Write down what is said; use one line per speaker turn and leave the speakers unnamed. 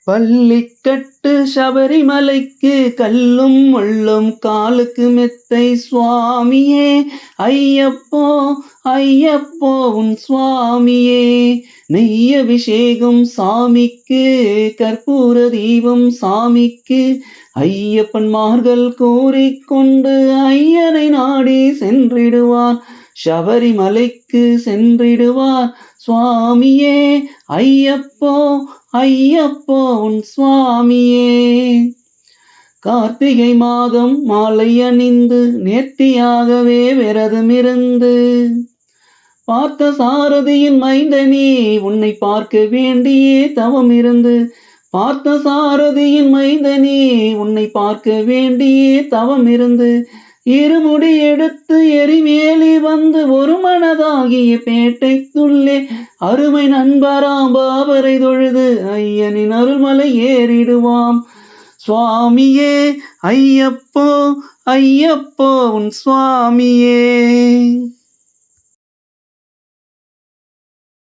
பள்ளிக்கட்டு சபரிமலைக்கு கல்லும் முள்ளும் காலுக்கு மெத்தை சுவாமியே ஐயப்போ ஐயப்போ உன் சுவாமியே. நெய் அபிஷேகம் சாமிக்கு, கற்பூர தீபம் சாமிக்கு, ஐயப்பன்மார்கள் கூறிக்கொண்டு ஐயனை நாடி சென்றிடுவார், சபரிமலைக்கு சென்றிடுவார் சுவாமியே ஐயப்போ ஐயப்போ உன் சுவாமியே. கார்த்திகை மாதம் மாலை அணிந்து நேர்த்தியாகவே விரதமிருந்து பார்த்த சாரதியின் மைந்தனே உன்னை பார்க்க வேண்டியே தவம் இருந்து, பார்த்த சாரதியின் மைந்தனே உன்னை பார்க்க வேண்டியே தவம் இருந்து, இருமுடி எடுத்து எரிவேலி வந்து ஒரு மனதாகிய பேட்டைக்குள்ளே அருமை நண்பராம் பாபரை தொழுது ஐயனின் அருள்மலை ஏறிடுவாம் சுவாமியே ஐயப்போ ஐயப்போ உன் சுவாமியே.